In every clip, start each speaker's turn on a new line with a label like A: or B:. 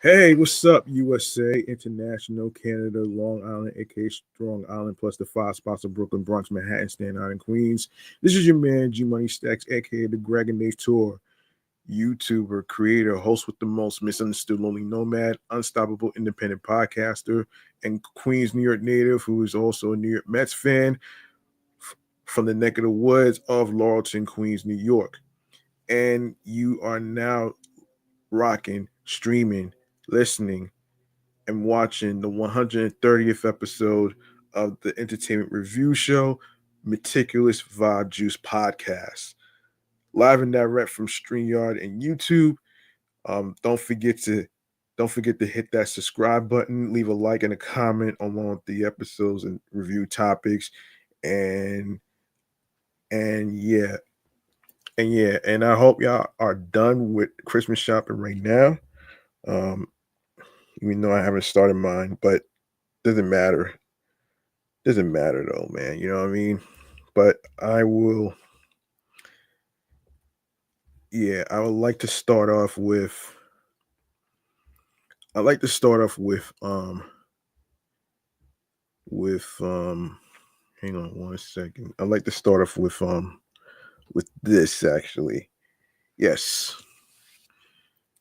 A: Hey, what's up, USA, International, Canada, Long Island, aka Strong Island, plus the five spots of Brooklyn, Bronx, Manhattan, Staten Island, Queens. This is your man, G Money Stacks, aka the Greg and Dave Tour, YouTuber, creator, host with the most, misunderstood lonely nomad, unstoppable independent podcaster, and Queens, New York native who is also a New York Mets fan from the neck of the woods of Laurelton, Queens, New York. And you are now rocking, streaming, listening, and watching the 130th episode of the entertainment review show, Meticulous Vibe Juice Podcast. Live and direct from StreamYard and YouTube. Don't forget to hit that subscribe button, leave a like and a comment along with the episodes and review topics, and and yeah, and I hope y'all are done with Christmas shopping right now. Um, even though I haven't started mine, but doesn't matter. Doesn't matter though, man. You know what I mean? But I would like to start off with I'd like to start off with hang on one second. I'd like to start off with this actually. Yes.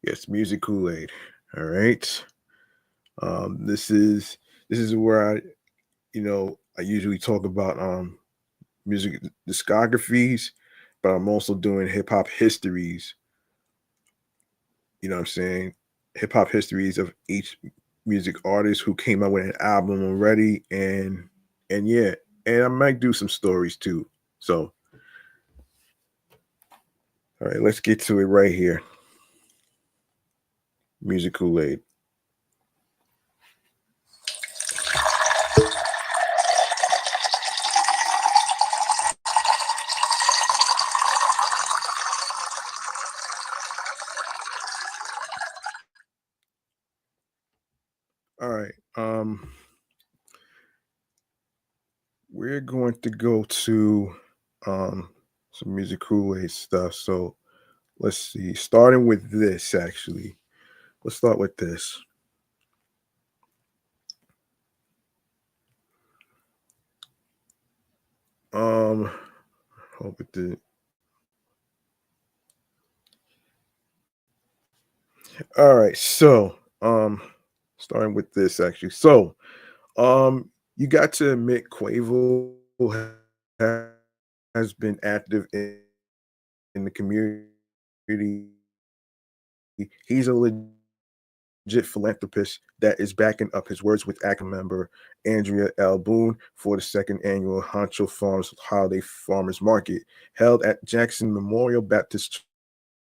A: Yes, music Kool-Aid. All right. This is where I usually talk about music discographies, but I'm also doing hip hop histories. You know what I'm saying? Hip hop histories of each music artist who came out with an album already, and yeah, and I might do some stories too. So, all right, let's get to it right here. Music Kool-Aid. All right. We're going to go to some music Kool-Aid stuff. So let's see. Starting with this actually. Let's start with this. Hope it did. All right, so starting with this actually. So you got to admit Quavo has been active in the community. He's a legit philanthropist that is backing up his words with acting member Andrea L. Boone for the second annual Honcho Farms Holiday Farmers Market held at Jackson Memorial Baptist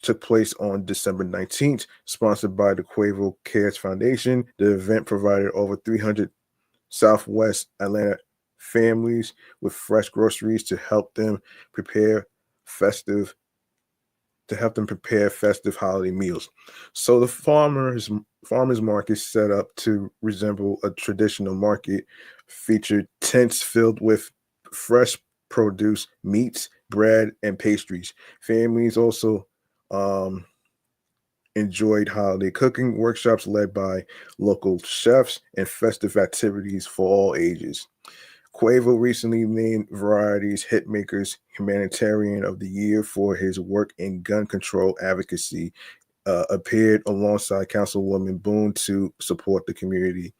A: took place on December 19th, sponsored by the Quavo Cares Foundation. The event provided over 300 Southwest Atlanta families with fresh groceries prepare festive festive holiday meals. So the farmers market set up to resemble a traditional market, featured tents filled with fresh produce, meats, bread, and pastries. Families also um, enjoyed holiday cooking workshops led by local chefs and festive activities for all ages. Quavo recently named Variety's Hitmakers Humanitarian of the Year for his work in gun control advocacy, appeared alongside Councilwoman Boone to support the community.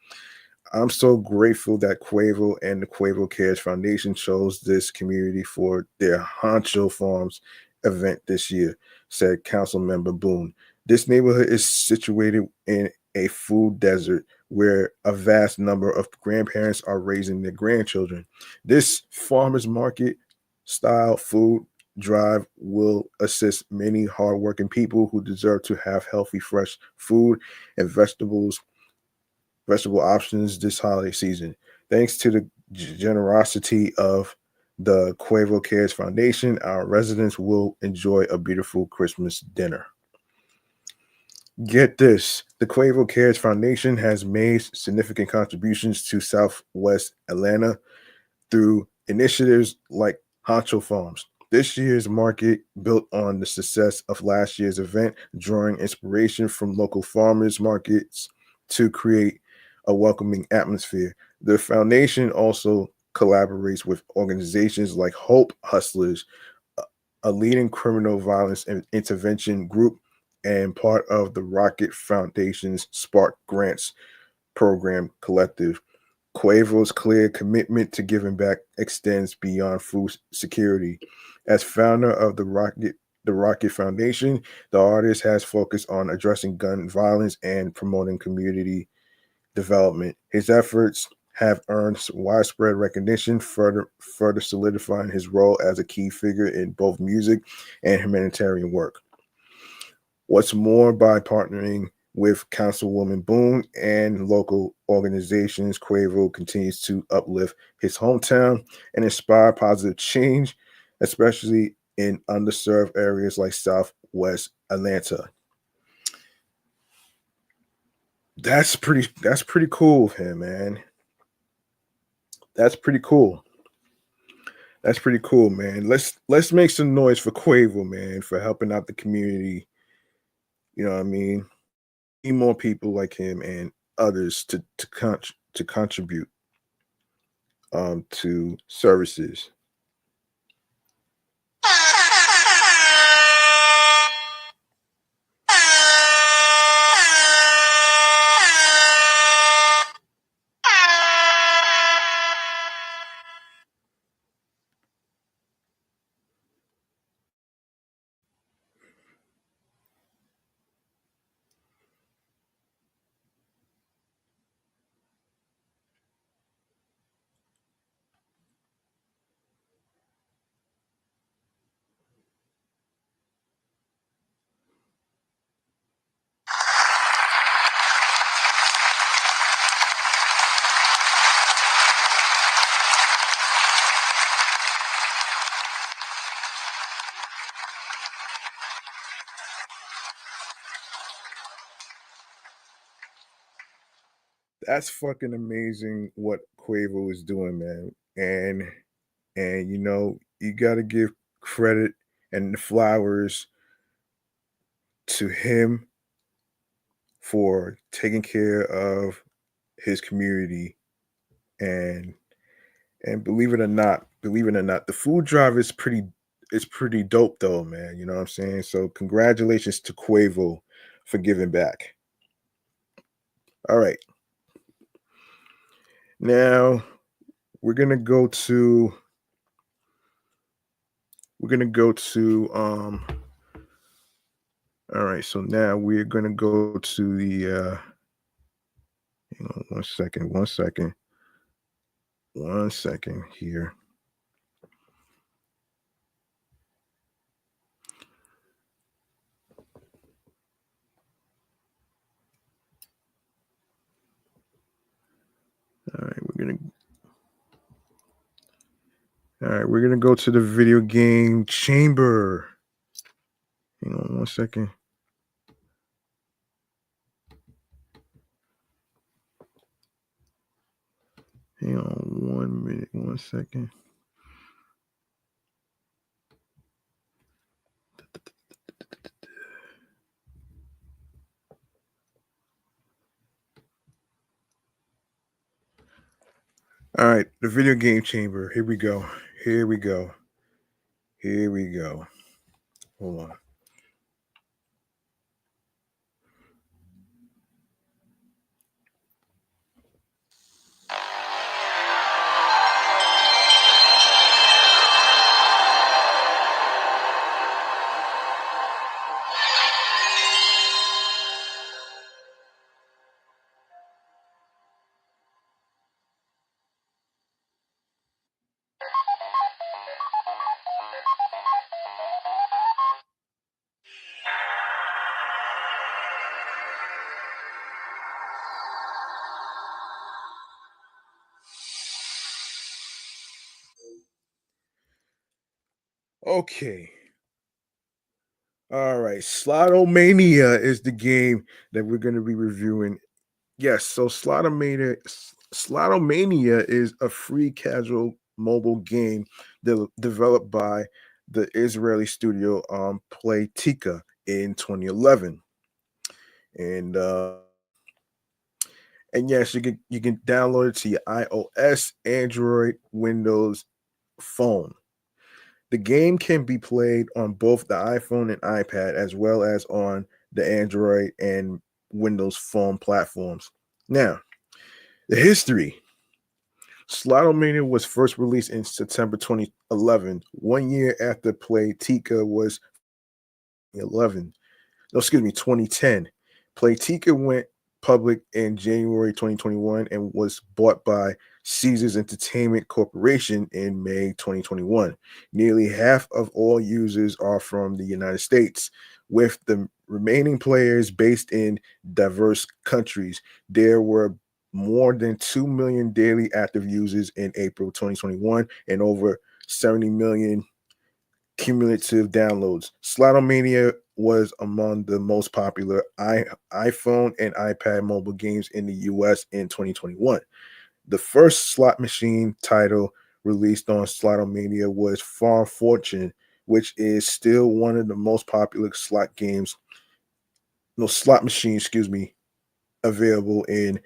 A: I'm so grateful that Quavo and the Quavo Cares Foundation chose this community for their Honcho Farms event this year, said Council Member Boone. This neighborhood is situated in a food desert where a vast number of grandparents are raising their grandchildren. This farmers market style food drive will assist many hardworking people who deserve to have healthy, fresh food and vegetable options this holiday season. Thanks to the generosity of the Quavo Cares Foundation, our residents will enjoy a beautiful Christmas dinner. Get this, the Quavo Cares Foundation has made significant contributions to Southwest Atlanta through initiatives like Honcho Farms. This year's market built on the success of last year's event, drawing inspiration from local farmers markets to create a welcoming atmosphere. The foundation also collaborates with organizations like Hope Hustlers, a leading criminal violence and intervention group, and part of the Rocket Foundation's Spark Grants program collective. Quavo's clear commitment to giving back extends beyond food security. As founder of the Rocket Foundation, the artist has focused on addressing gun violence and promoting community development. His efforts have earned widespread recognition, further solidifying his role as a key figure in both music and humanitarian work. What's more, by partnering with Councilwoman Boone and local organizations, Quavo continues to uplift his hometown and inspire positive change, especially in underserved areas like Southwest Atlanta. That's pretty cool of him, man. That's pretty cool. That's pretty cool, man. Let's make some noise for Quavo, man, for helping out the community. You know what I mean? Need more people like him and others to contribute to services. That's fucking amazing what Quavo is doing, man. And you got to give credit and the flowers to him for taking care of his community and believe it or not, the food drive is pretty dope though, man. You know what I'm saying? So congratulations to Quavo for giving back. All right. Now we're gonna go to all right, so now we're gonna go to the hang on one second here. All right, we're gonna go to the video game chamber. Hang on one second. Hang on 1 minute, 1 second. All right, the video game chamber. Here we go. Here we go. Here we go. Hold on. Okay. All right. Slotomania is the game that we're going to be reviewing. Yes, so Slotomania is a free casual mobile game developed by the Israeli studio Playtika in 2011. And and yes, you can download it to your iOS, Android, Windows phone. The game can be played on both the iPhone and iPad, as well as on the Android and Windows phone platforms. Now, the history. Slotomania was first released in September 2011, 1 year after Playtika was 11. No, excuse me, 2010. Playtika went public in January 2021 and was bought by Caesars Entertainment Corporation in May 2021. Nearly half of all users are from the United States, with the remaining players based in diverse countries. There were more than 2 million daily active users in April 2021 and over 70 million cumulative downloads. Slotomania was among the most popular iPhone and iPad mobile games in the US in 2021. The first slot machine title released on Slotomania was Farm Fortune, which is still one of the most popular slot machines, available in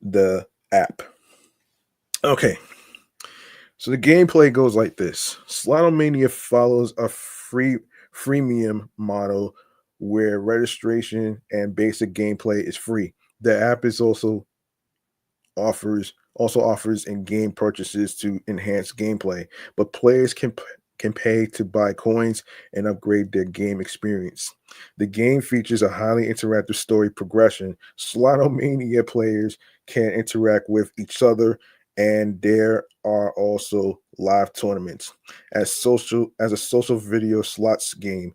A: the app. Okay, so the gameplay goes like this. Slotomania follows a freemium model where registration and basic gameplay is free. The app is also offers in-game purchases to enhance gameplay, but players can pay to buy coins and upgrade their game experience. The game features a highly interactive story progression. Slotomania players can interact with each other, and there are also live tournaments. As a social video slots game,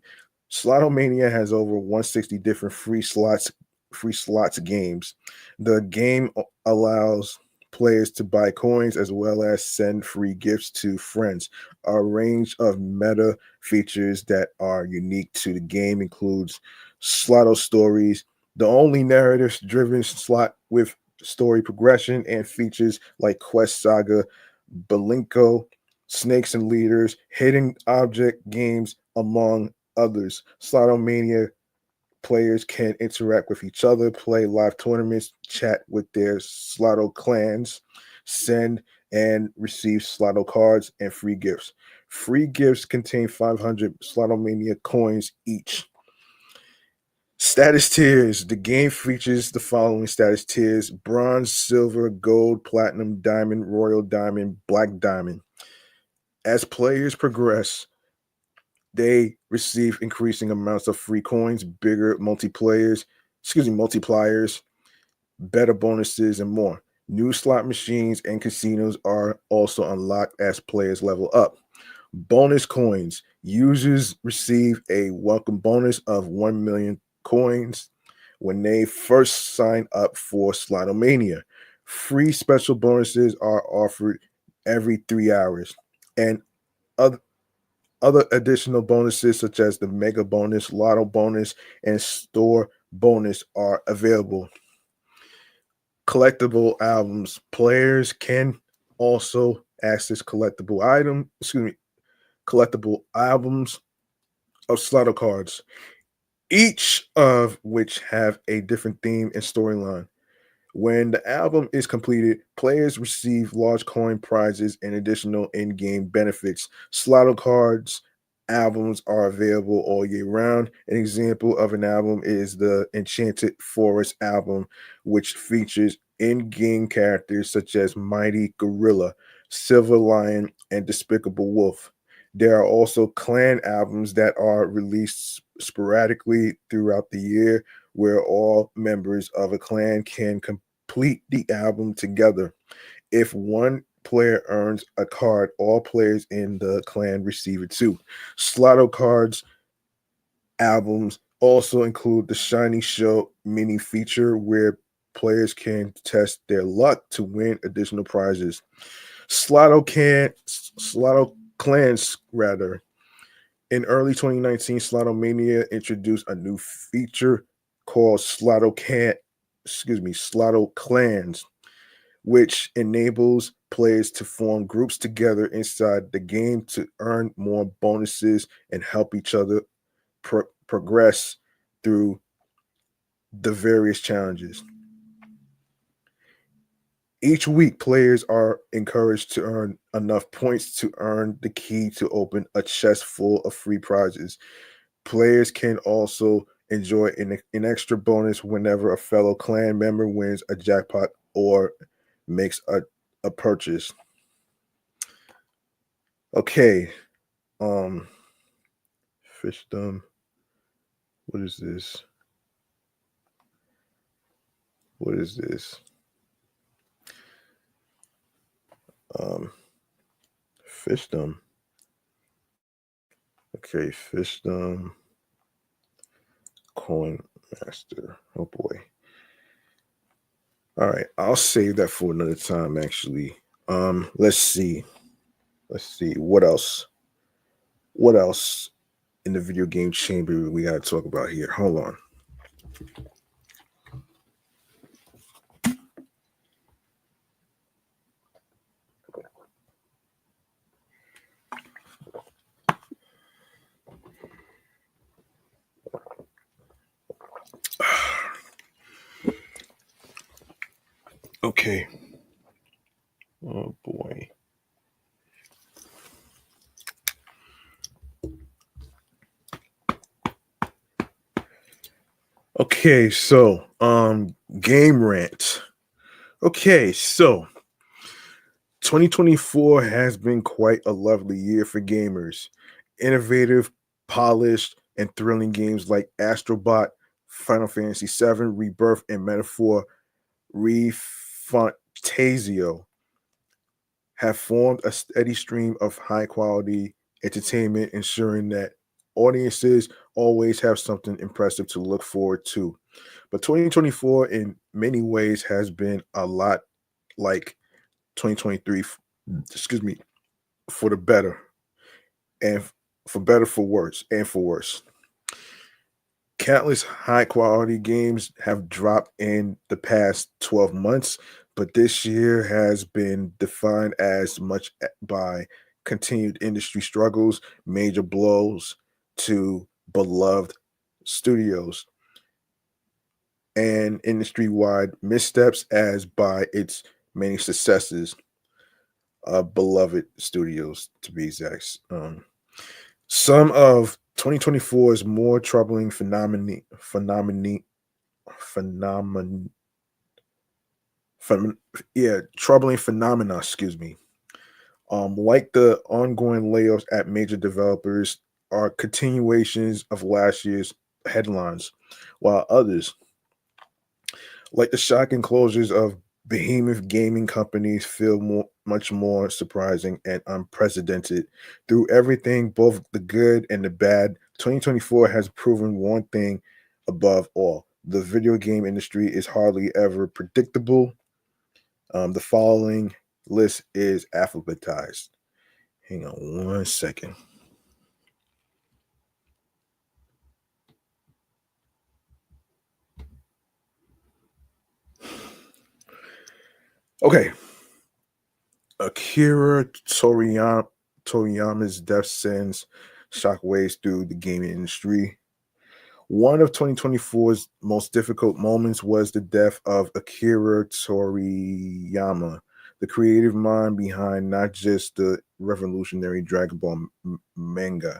A: Slotomania has over 160 different free slots games. The game allows players to buy coins as well as send free gifts to friends. A range of meta features that are unique to the game includes Slotto stories, the only narrative driven slot with story progression, and features like Quest Saga, Balinko, Snakes and Leaders, hidden object games, among others. Slotomania players can interact with each other, play live tournaments, chat with their Slotto clans, send and receive Slotto cards, and free gifts. Free gifts contain 500 Slotomania coins each. Status tiers. The game features the following status tiers: bronze, silver, gold, platinum, diamond, royal diamond, black diamond. As players progress, they receive increasing amounts of free coins, bigger multipliers, better bonuses, and more. New slot machines and casinos are also unlocked as players level up. Bonus coins. Users receive a welcome bonus of 1 million coins when they first sign up for Slotomania. Free special bonuses are offered every 3 hours. And other other additional bonuses, such as the Mega Bonus, Lotto Bonus, and Store Bonus, are available. Collectible albums. Players can also access collectible albums of Slotto cards, each of which have a different theme and storyline. When the album is completed, players receive large coin prizes and additional in game benefits. Slotto cards albums are available all year round. An example of an album is the Enchanted Forest album, which features in game characters such as Mighty Gorilla, Silver Lion, and Despicable Wolf. There are also clan albums that are released sporadically throughout the year, where all members of a clan can complete the album together. If one player earns a card, all players in the clan receive it too. Slotto cards albums also include the Shiny Show mini feature, where players can test their luck to win additional prizes. Slotto clans rather. In early 2019, Slotomania introduced a new feature called Slotto Clans. which enables players to form groups together inside the game to earn more bonuses and help each other progress through the various challenges. Each week, players are encouraged to earn enough points to earn the key to open a chest full of free prizes. Players can also enjoy an extra bonus whenever a fellow clan member wins a jackpot or makes a purchase. Okay, um, fishdom. What is this? What is this? Um, fishdom. Okay, fishdom. Coin master. Oh boy. All right, I'll save that for another time. Actually, let's see. Let's see what else. What else in the video game chamber we got to talk about here? Hold on. Okay. Oh boy. Okay, so game rant. Okay, so 2024 has been quite a lovely year for gamers. Innovative, polished, and thrilling games like Astrobot, Final Fantasy VII, Rebirth, and Metaphor Refantasio have formed a steady stream of high quality entertainment, ensuring that audiences always have something impressive to look forward to. But 2024, in many ways, has been a lot like 2023, excuse me, for the better and for better, for worse, and for worse. Countless high quality games have dropped in the past 12 months, but this year has been defined as much by continued industry struggles, major blows to beloved studios, and industry wide missteps as by its many successes, beloved studios to be exact. Some of 2024's more troubling phenomenon, troubling phenomena, excuse me. Like the ongoing layoffs at major developers are continuations of last year's headlines, while others, like the shocking closures of behemoth gaming companies, feel much more surprising and unprecedented. Through everything, both the good and the bad, 2024 has proven one thing above all: the video game industry is hardly ever predictable. The following list is alphabetized. Hang on 1 second. Okay. Akira Toriyama's death sends shockwaves through the gaming industry. One of 2024's most difficult moments was the death of Akira Toriyama, the creative mind behind not just the revolutionary Dragon Ball manga,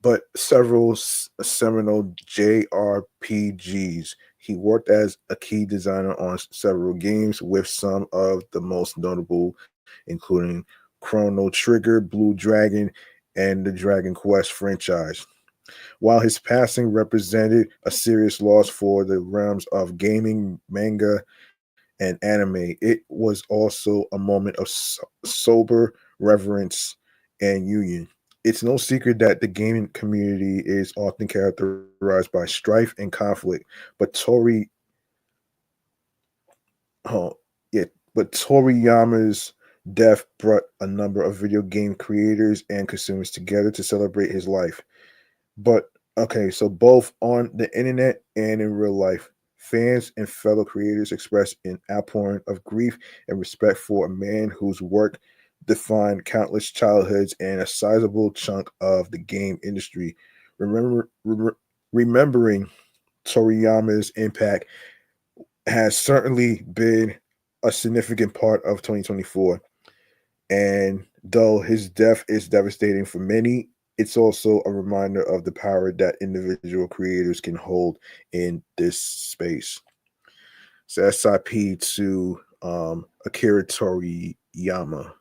A: but several seminal JRPGs. He worked as a key designer on several games, with some of the most notable including Chrono Trigger, Blue Dragon, and the Dragon Quest franchise. While his passing represented a serious loss for the realms of gaming, manga, and anime, it was also a moment of sober reverence and union. It's no secret that the gaming community is often characterized by strife and conflict, but oh, yeah, but Toriyama's death brought a number of video game creators and consumers together to celebrate his life. But okay, so both on the internet and in real life, Fans and fellow creators expressed an outpouring of grief and respect for a man whose work defined countless childhoods and a sizable chunk of the game industry. Remembering Toriyama's impact has certainly been a significant part of 2024. And though his death is devastating for many, it's also a reminder of the power that individual creators can hold in this space. So SIP to Akira Toriyama.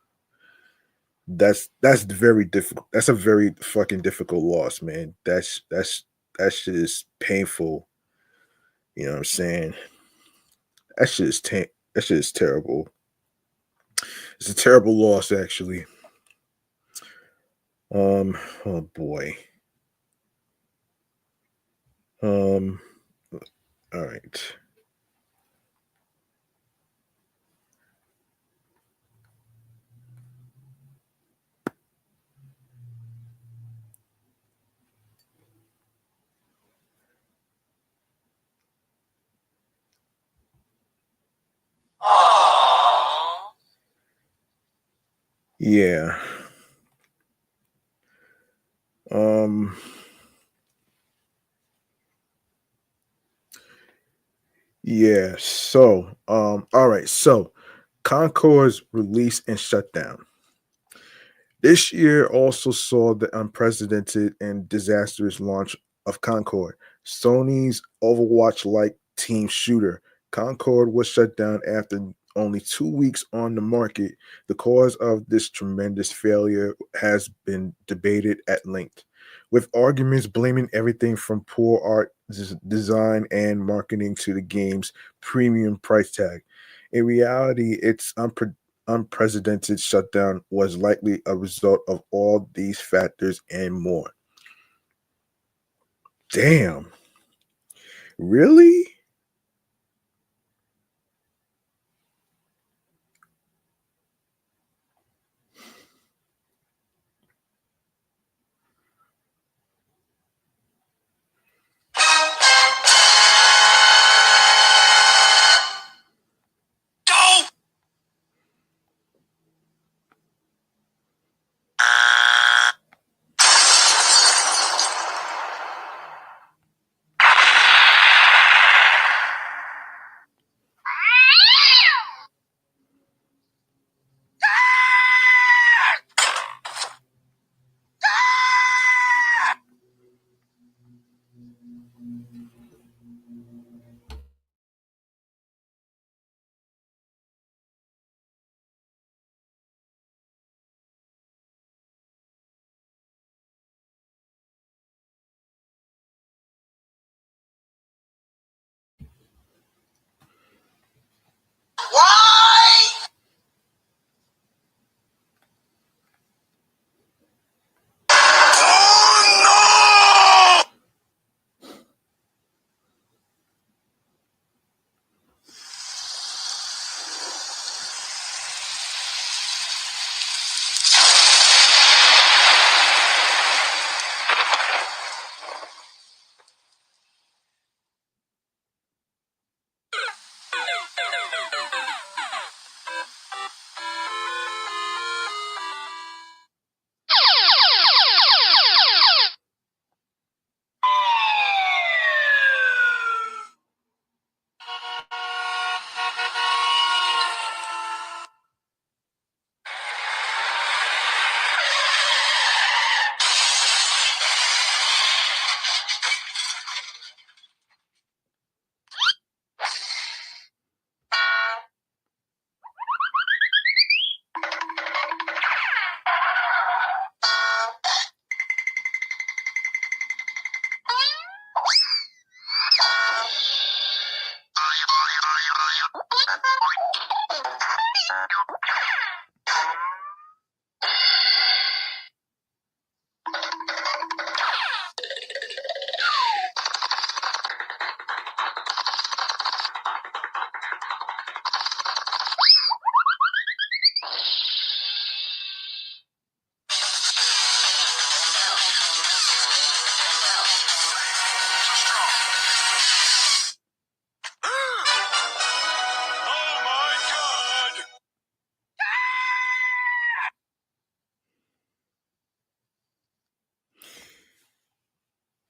A: That's very difficult. That's a very fucking difficult loss, man. That shit is painful. You know what I'm saying? That shit is that shit is terrible. It's a terrible loss, actually. Oh boy. Um, all right. Yeah. Um, yeah. All right. So, Concord's release and shutdown. This year also saw the unprecedented and disastrous launch of Concord, Sony's Overwatch like team shooter. Concord was shut down after only 2 weeks on the market. The cause of this tremendous failure has been debated at length, with arguments blaming everything from poor art design and marketing to the game's premium price tag. In reality, it's unprecedented shutdown was likely a result of all these factors and more. Damn. Really?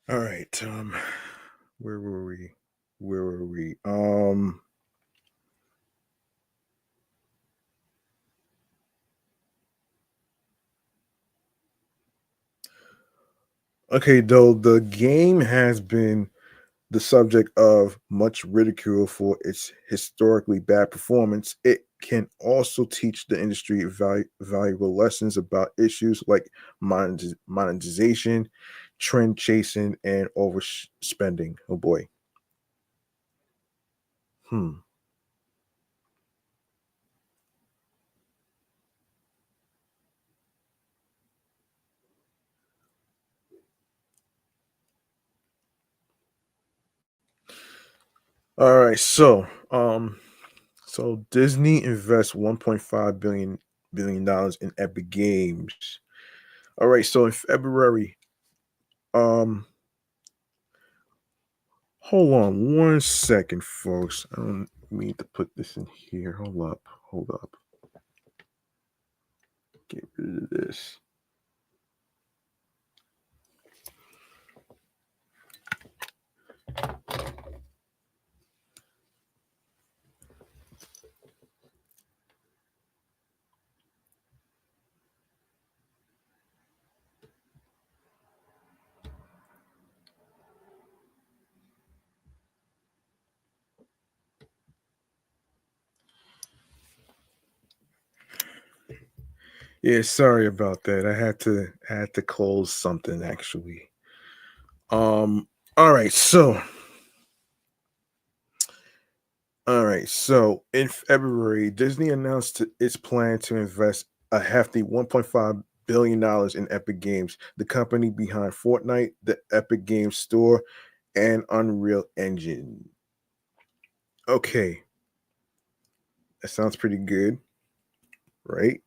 A: All right. Where were we? Where were we? Okay, though the game has been the subject of much ridicule for its historically bad performance, it can also teach the industry valuable lessons about issues like monetization, trend chasing, and overspending. Oh boy. Hmm. All right. So Disney invests 1.5 billion dollars in Epic Games. All right. So in February, um, hold on one second, folks. I don't mean to put this in here. Hold up. Hold up. Get rid of this. Yeah, sorry about that. I had to close something actually. Um, all right, so in February, Disney announced its plan to invest a hefty $1.5 billion in Epic Games, the company behind Fortnite, the Epic Games Store, and Unreal Engine. Okay, that sounds pretty good, right?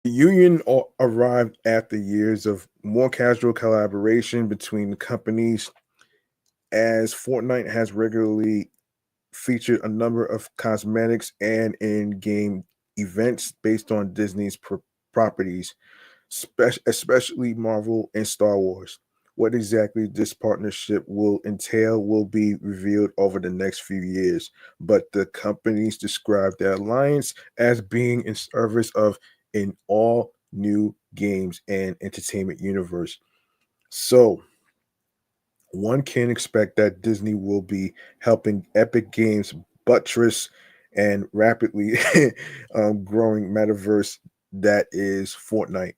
A: The union arrived after years of more casual collaboration between the companies, as Fortnite has regularly featured a number of cosmetics and in-game events based on Disney's properties, especially Marvel and Star Wars. What exactly this partnership will entail will be revealed over the next few years, but the companies describe their alliance as being in service of an all new games and entertainment universe. So, one can expect that Disney will be helping Epic Games buttress and rapidly growing metaverse that is Fortnite.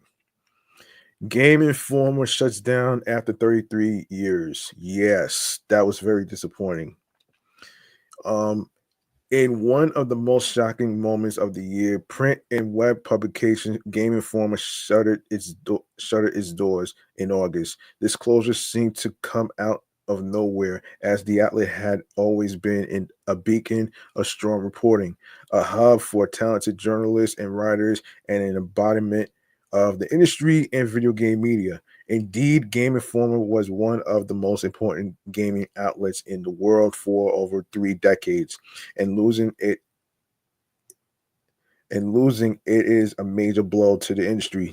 A: Game Informer shuts down after 33 years. Yes, that was very disappointing. Um, in one of the most shocking moments of the year, print and web publication Game Informer shuttered its doors in August. This closure seemed to come out of nowhere, as the outlet had always been a beacon of strong reporting, a hub for talented journalists and writers, and an embodiment of the industry and video game media. Indeed, Game Informer was one of the most important gaming outlets in the world for over 3 decades, and losing it is a major blow to the industry.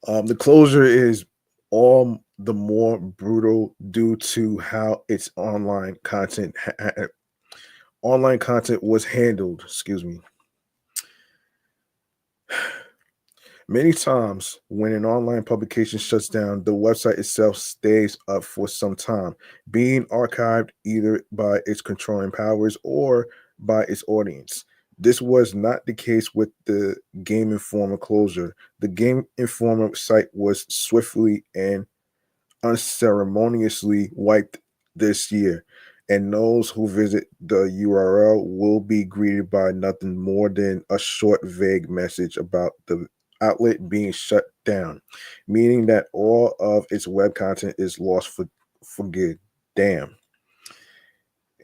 A: The closure is all the more brutal due to how its online content was handled. Excuse me. Many times, when an online publication shuts down, the website itself stays up for some time, being archived either by its controlling powers or by its audience. This was not the case with the Game Informer closure. The Game Informer site was swiftly and unceremoniously wiped this year, and those who visit the URL will be greeted by nothing more than a short, vague message about the outlet being shut down, meaning that all of its web content is lost for good. Damn.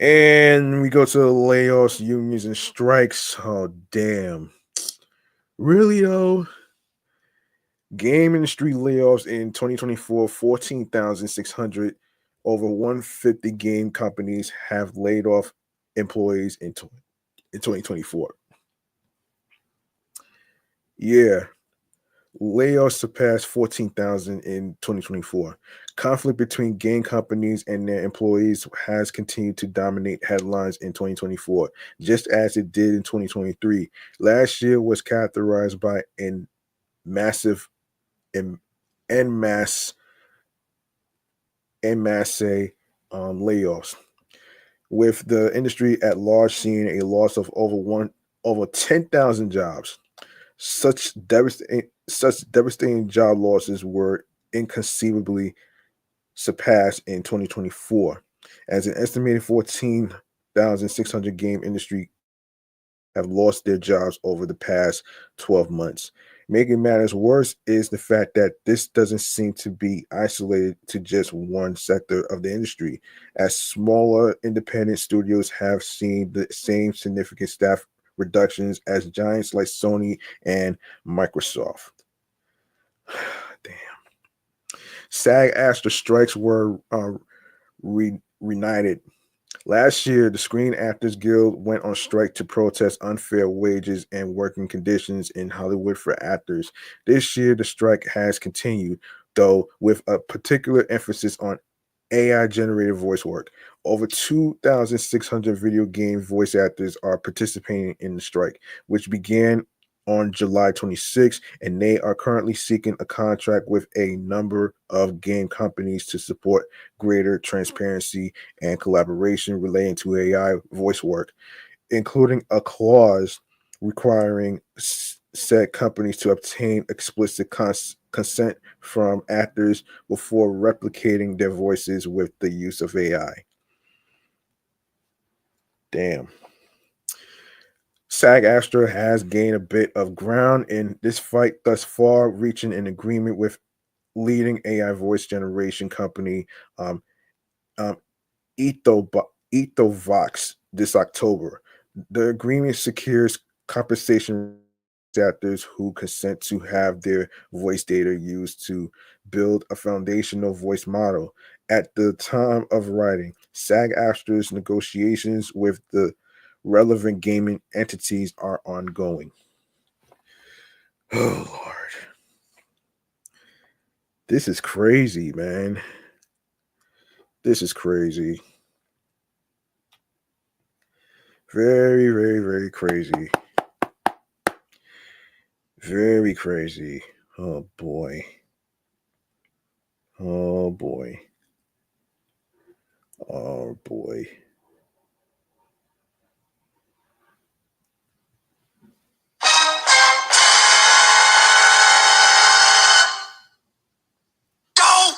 A: And we go to the layoffs, unions, and strikes. Oh, damn. Really, though? Game industry layoffs in 2024, 14,600. Over 150 game companies have laid off employees in 2024. Yeah, layoffs surpassed 14,000 in 2024. Conflict between game companies and their employees has continued to dominate headlines in 2024, just as it did in 2023. Last year was characterized by an massive en, en masse en masse layoffs, with the industry at large seeing a loss of over 10,000 jobs. Such devastating job losses were inconceivably surpassed in 2024, as an estimated 14,600 game industry have lost their jobs over the past 12 months. Making matters worse is the fact that this doesn't seem to be isolated to just one sector of the industry, as smaller independent studios have seen the same significant staff reductions as giants like Sony and Microsoft. Damn. SAG-AFTRA strikes were reunited. Last year, the Screen Actors Guild went on strike to protest unfair wages and working conditions in Hollywood for actors. This year, the strike has continued, though with a particular emphasis on AI generated voice work. Over 2,600 video game voice actors are participating in the strike, which began on July 26, and they are currently seeking a contract with a number of game companies to support greater transparency and collaboration relating to AI voice work, including a clause requiring said companies to obtain explicit consent from actors before replicating their voices with the use of AI. Damn. SAG-AFTRA has gained a bit of ground in this fight thus far, reaching an agreement with leading AI voice generation company um, um, Ethovox this October. The agreement secures compensation actors who consent to have their voice data used to build a foundational voice model. At the time of writing, SAG-AFTRA's negotiations with the relevant gaming entities are ongoing. Oh Lord. This is crazy, man. This is crazy. Very, very, very crazy. Very crazy. Oh boy. Oh boy. Oh boy.
B: Go!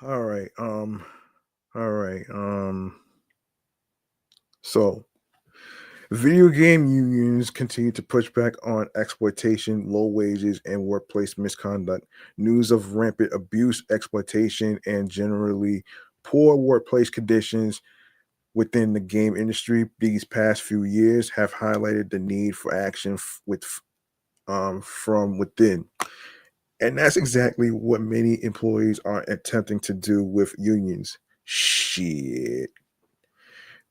A: All right. All right. So video game unions continue to push back on exploitation, low wages, and workplace misconduct. News of rampant abuse, exploitation, and generally poor workplace conditions within the game industry these past few years have highlighted the need for action from within. And that's exactly what many employees are attempting to do with unions. Shit.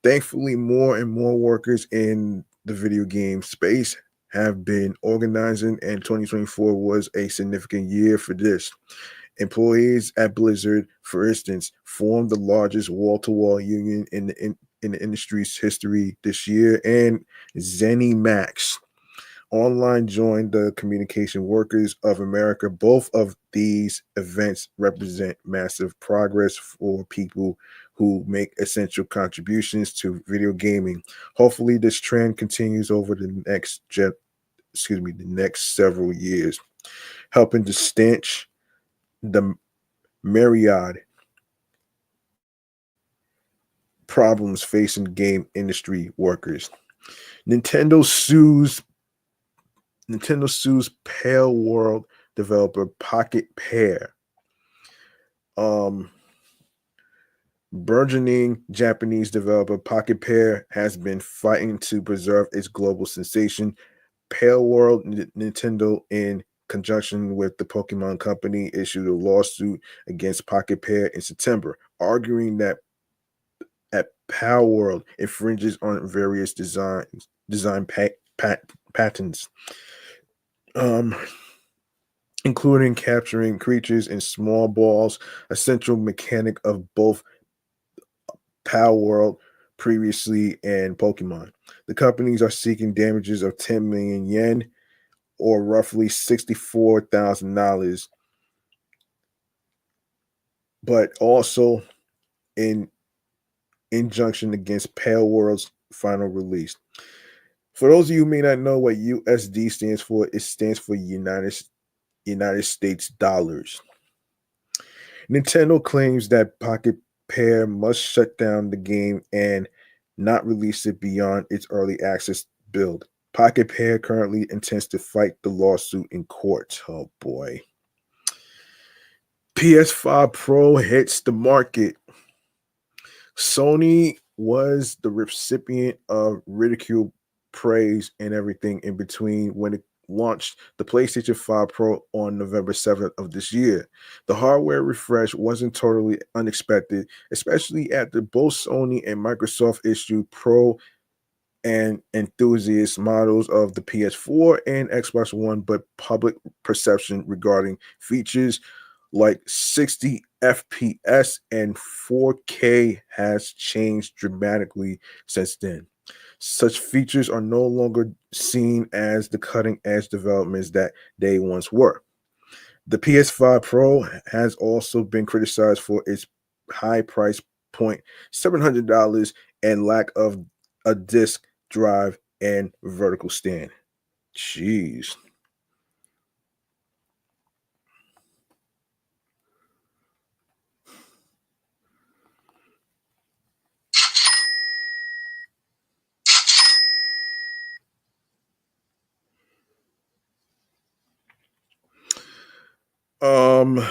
A: Thankfully, more and more workers in the video game space have been organizing, and 2024 was a significant year for this. Employees at Blizzard, for instance, formed the largest wall-to-wall union in the industry's history this year, and ZeniMax Online joined the Communication Workers of America. Both of these events represent massive progress for people who make essential contributions to video gaming. Hopefully, this trend continues over the next several years, helping to stanch the myriad problems facing game industry workers. Nintendo sues Nintendo sues Pale World developer Pocket Pair. Um, Burgeoning Japanese developer Pocket Pair has been fighting to preserve its global sensation. Pale World Nintendo, in conjunction with the Pokemon Company, issued a lawsuit against Pocket Pair in September, arguing that Pale World infringes on various patents. Um, Including capturing creatures in small balls, a central mechanic of both Pal World previously and Pokemon. The companies are seeking damages of 10 million yen or roughly $64,000, but also in injunction against Pale World's final release. For those of you who may not know what USD stands for, it stands for United States dollars. Nintendo claims that Pocket Pair must shut down the game and not release it beyond its early access build. Pocket Pair currently intends to fight the lawsuit in court. Oh boy. PS5 Pro hits the market. Sony was the recipient of ridicule, praise, and everything in between when it launched the PlayStation 5 Pro on November 7th of this year. The hardware refresh wasn't totally unexpected, especially after both Sony and Microsoft issued Pro and enthusiast models of the PS4 and Xbox One, but public perception regarding features like 60 FPS and 4K has changed dramatically since then. Such features are no longer seen as the cutting edge developments that they once were. The PS5 Pro has also been criticized for its high price point, $700, and lack of a disk drive and vertical stand. Jeez. Um,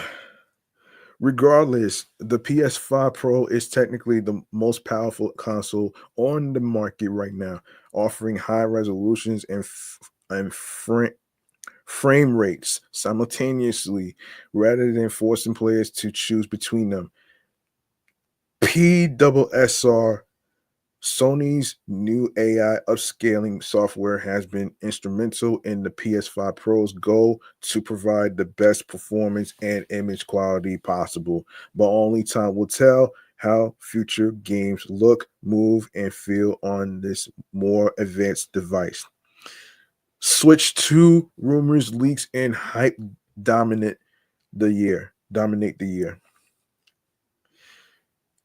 A: Regardless, the PS5 Pro is technically the most powerful console on the market right now, offering high resolutions and frame rates simultaneously rather than forcing players to choose between them. PSSR, Sony's new AI upscaling software, has been instrumental in the PS5 Pro's goal to provide the best performance and image quality possible, but only time will tell how future games look, move, and feel on this more advanced device. Switch 2 rumors, leaks, and hype dominate the year.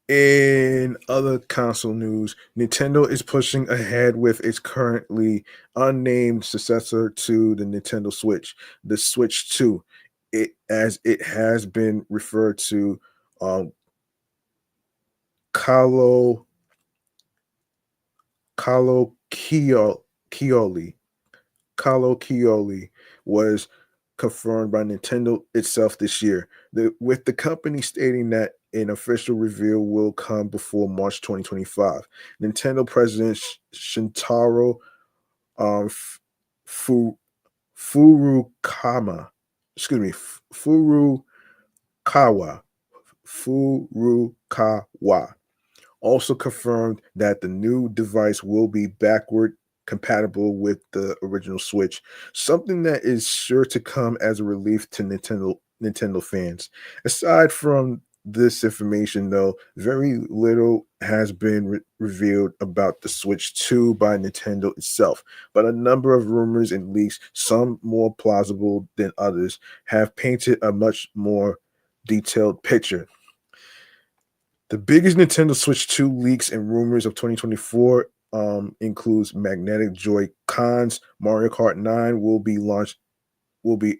A: In other console news, Nintendo is pushing ahead with its currently unnamed successor to the Nintendo Switch, the Switch 2, as it has been referred to Um, Carlo Carlo Chioli Carlo Chioli was confirmed by Nintendo itself this year, with the company stating that an official reveal will come before March 2025. Nintendo President Shintaro um, F- Fu- Furukama, excuse me, Furukawa, Furukawa also confirmed that the new device will be backward compatible with the original Switch, something that is sure to come as a relief to Nintendo fans. Aside from this information, though, very little has been revealed about the Switch 2 by Nintendo itself, but a number of rumors and leaks, some more plausible than others, have painted a much more detailed picture. The biggest Nintendo Switch 2 leaks and rumors of 2024 includes magnetic Joy Cons. Mario Kart 9 will be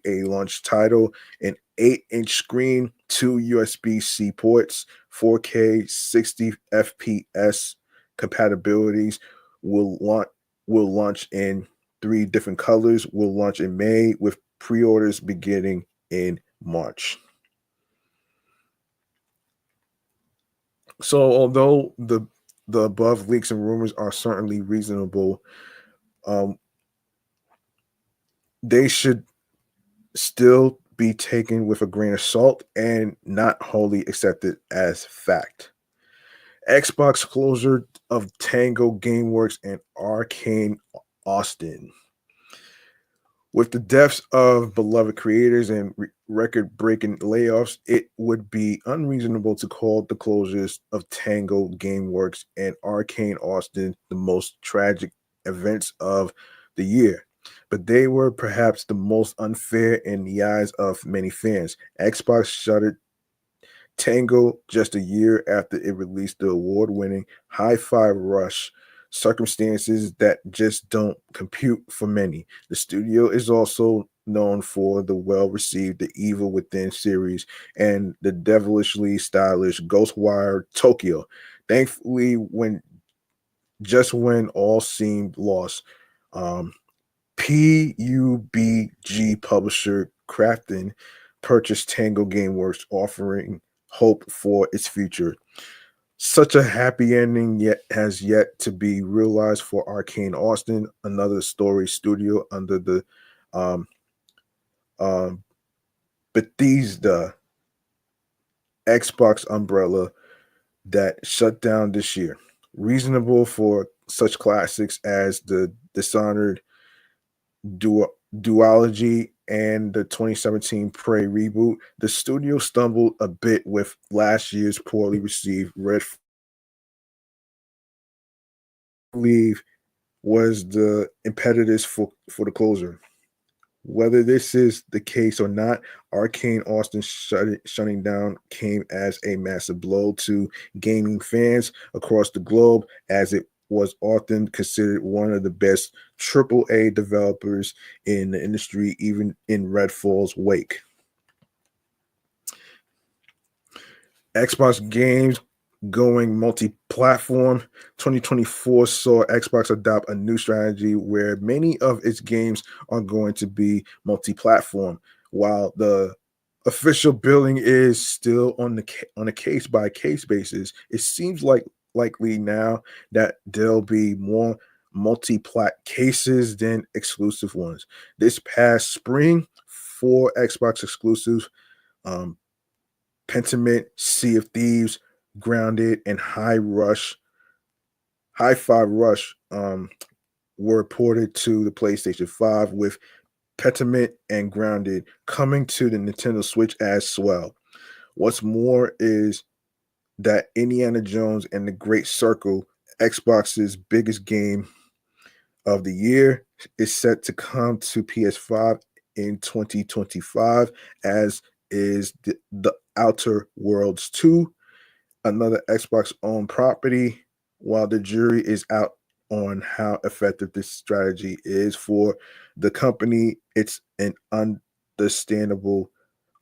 A: a launch title, an 8-inch screen, two USB-C ports, 4K 60 FPS compatibilities will launch in three different colors, will launch in May with pre-orders beginning in March. So, although the above leaks and rumors are certainly reasonable, um, they should still be taken with a grain of salt and not wholly accepted as fact. Xbox closure of Tango Gameworks and Arcane Austin. With the deaths of beloved creators and record breaking layoffs, it would be unreasonable to call the closures of Tango Gameworks and Arcane Austin the most tragic events of the year. But they were perhaps the most unfair in the eyes of many fans. Xbox shuttered Tango just a year after it released the award winning Hi Fi Rush, circumstances that just don't compute for many. The studio is also known for the well received The Evil Within series and the devilishly stylish Ghostwire Tokyo. Thankfully, when all seemed lost, um, PUBG publisher Crafton purchased Tango Gameworks, offering hope for its future. Such a happy ending yet has yet to be realized for Arcane Austin, another story studio under the um, um, Bethesda Xbox umbrella that shut down this year. Reasonable for such classics as the Dishonored duology and the 2017 Prey reboot, the studio stumbled a bit with last year's poorly received Red Leave was the impetus for the closure. Whether this is the case or not, Arcane Austin shutting down came as a massive blow to gaming fans across the globe, as it was often considered one of the best AAA developers in the industry, even in Redfall's wake. Xbox games going multi-platform. 2024 saw Xbox adopt a new strategy where many of its games are going to be multi-platform, while the official billing is still on a case by case basis. It seems likely now that there'll be more multi-plat cases than exclusive ones. This past spring, four Xbox exclusives, um, Pentiment, Sea of Thieves, Grounded, and High Five Rush were ported to the PlayStation 5, with Pentiment and Grounded coming to the Nintendo Switch as well. What's more is that Indiana Jones and the Great Circle, Xbox's biggest game of the year, is set to come to PS5 in 2025, as is the Outer Worlds 2, another Xbox owned property. While the jury is out on how effective this strategy is for the company, it's an understandable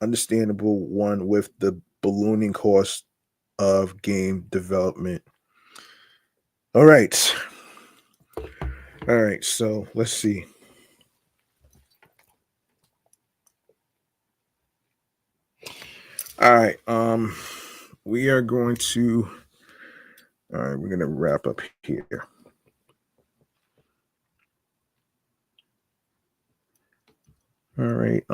A: one, with the ballooning cost of game development. All right. So let's see. All right. We are going to. All right, we're going to wrap up here. All right.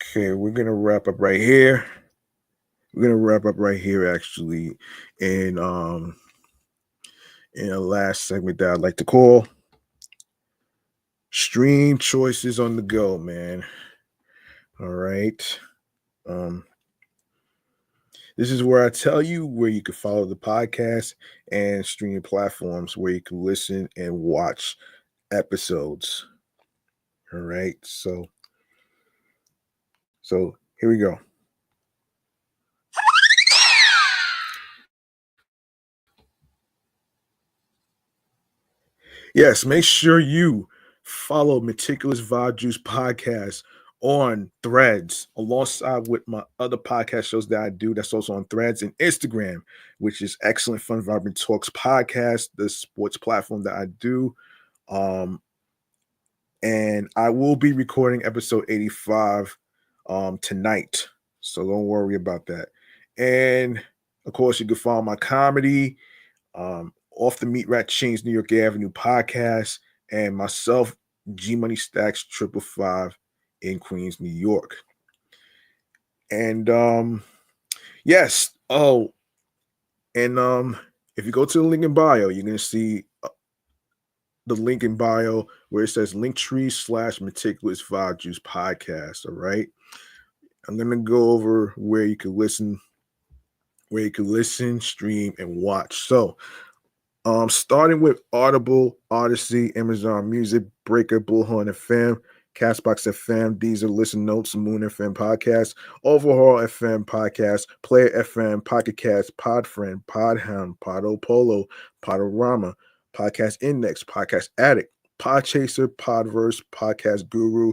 A: Okay, we're going to wrap up right here. We're going to wrap up right here, actually, in a last segment that I'd like to call Stream Choices on the Go, man. All right. This is where I tell you where you can follow the podcast and streaming platforms where you can listen and watch episodes. All right. So here we go. Yes, make sure you follow Meticulous Vibe Juice podcast on Threads, alongside with my other podcast shows that I do. That's also on Threads and Instagram, which is Excellent Fun Vibrant Talks podcast, the sports platform that I do. And I will be recording episode 85 tonight, so don't worry about that. And of course, you can follow my comedy, Off the Meat Rat Chains New York Avenue podcast, and myself, G Money Stacks 555 in Queens, New York. And yes, and if you go to the link in bio, you're gonna see the link in bio where it says Linktree/Meticulous Vibe Juice podcast. All right, I'm gonna go over where you can listen, stream, and watch. So starting with Audible, Odyssey, Amazon Music, Breaker, Bullhorn FM, Castbox FM, Deezer, Listen Notes, Moon FM Podcast, Overhaul FM Podcast, Player FM, Pocket Cast, Podfriend, Podhound, Podopolo, Podorama, Podcast Index, Podcast Addict, Podchaser, Podverse, Podcast Guru,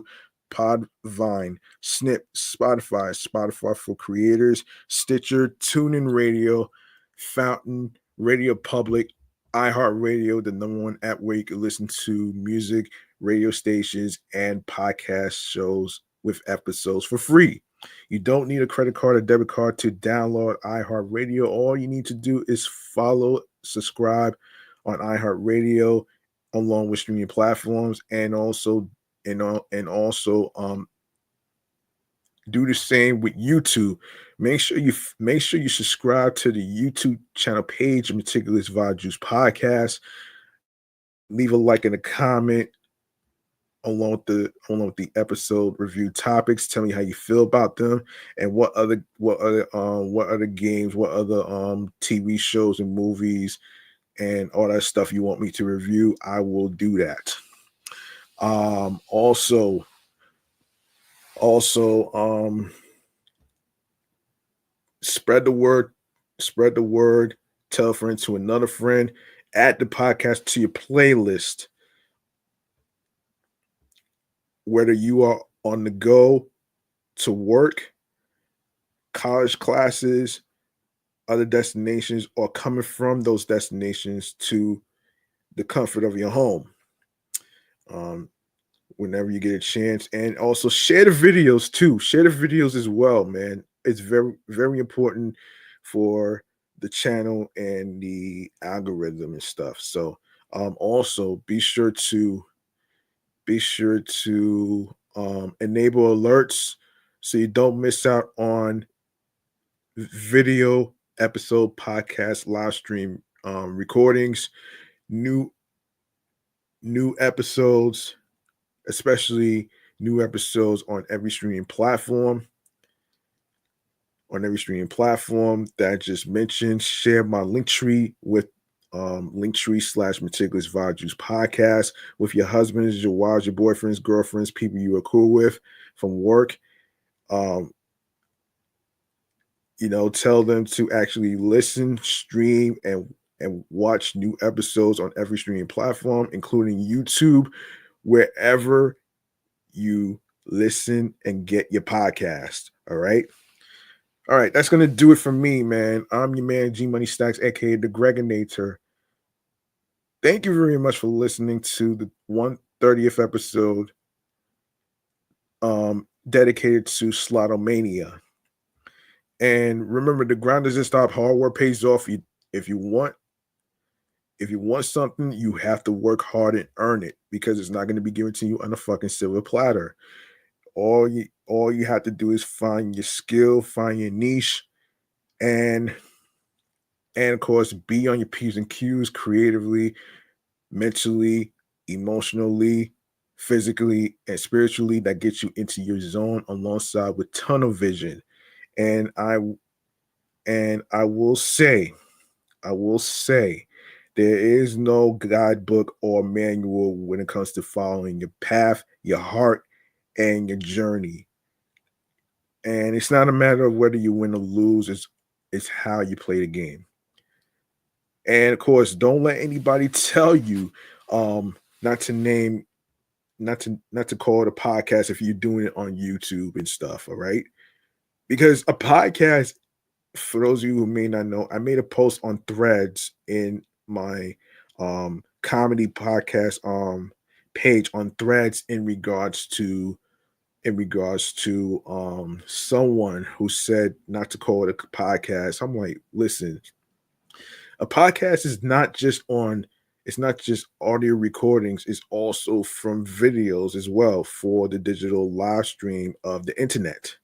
A: Podvine, Snip, Spotify for Creators, Stitcher, TuneIn Radio, Fountain, Radio Public, iHeartRadio, the number one app where you can listen to music, radio stations, and podcast shows with episodes for free. You don't need a credit card or debit card to download iHeartRadio. All you need to do is follow, subscribe on iHeartRadio, along with streaming platforms, and also do the same with YouTube. Make sure you subscribe to the YouTube channel page, Meticulous Vibe Juice Podcast. Leave a like and a comment along with the episode review topics. Tell me how you feel about them, and what other games, what other TV shows and movies and all that stuff you want me to review. I will do that. Also, spread the word, tell a friend to another friend, add the podcast to your playlist, whether you are on the go to work, college classes, other destinations, or coming from those destinations to the comfort of your home. Whenever you get a chance, and also share the videos too. Share the videos as well, man. It's very, very important for the channel and the algorithm and stuff. So also be sure to enable alerts so you don't miss out on video episode, podcast, live stream recordings, new episodes, especially new episodes on every streaming platform. That I just mentioned. Share my link tree with Linktree/Meticulous Vibe Juice podcast with your husbands, your wives, your boyfriends, girlfriends, people you are cool with from work. Tell them to actually listen, stream, and watch new episodes on every streaming platform, including YouTube, wherever you listen and get your podcast. All right. All right. That's going to do it for me, man. I'm your man, G Money Stacks, aka the Gregonator. Thank you very much for listening to the 130th episode dedicated to Slotomania. And remember, the grind doesn't stop. Hard work pays off. If you want something, you have to work hard and earn it, because it's not going to be given to you on a fucking silver platter. All you have to do is find your skill, find your niche, and of course be on your P's and Q's creatively, mentally, emotionally, physically, and spiritually. That gets you into your zone alongside with tunnel vision. And I will say, there is no guidebook or manual when it comes to following your path, your heart, and your journey. And it's not a matter of whether you win or lose, it's how you play the game. And of course, don't let anybody tell you not to name not to call it a podcast if you're doing it on YouTube and stuff, all right? Because a podcast, for those of you who may not know, I made a post on Threads in my comedy podcast page on Threads in regards to someone who said not to call it a podcast. I'm like, listen, a podcast is not just audio recordings, it's also from videos as well for the digital live stream of the internet.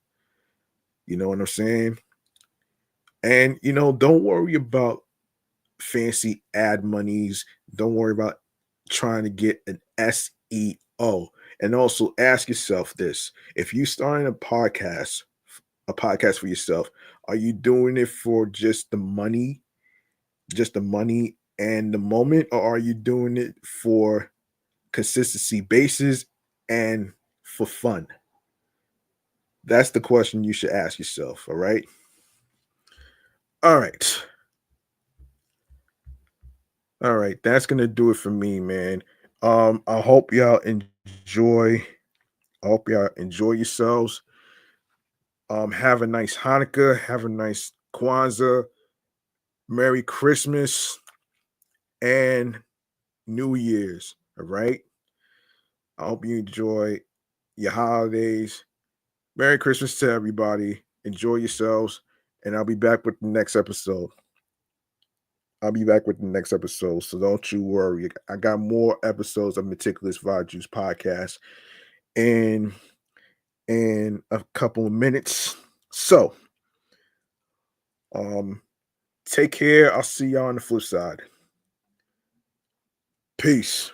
A: You know what I'm saying? And don't worry about fancy ad monies. Don't worry about trying to get an SEO. And also ask yourself this: if you starting a podcast for yourself, are you doing it for just the money and the moment, or are you doing it for consistency basis and for fun? That's the question you should ask yourself. All right. All right. All right. That's gonna do it for me, man. I hope y'all enjoy. I hope y'all enjoy yourselves. Have a nice Hanukkah. Have a nice Kwanzaa. Merry Christmas and New Year's. All right. I hope you enjoy your holidays. Merry Christmas to everybody. Enjoy yourselves. And I'll be back with the next episode. So don't you worry. I got more episodes of Meticulous Vibe Juice podcast in a couple of minutes. So take care. I'll see y'all on the flip side. Peace.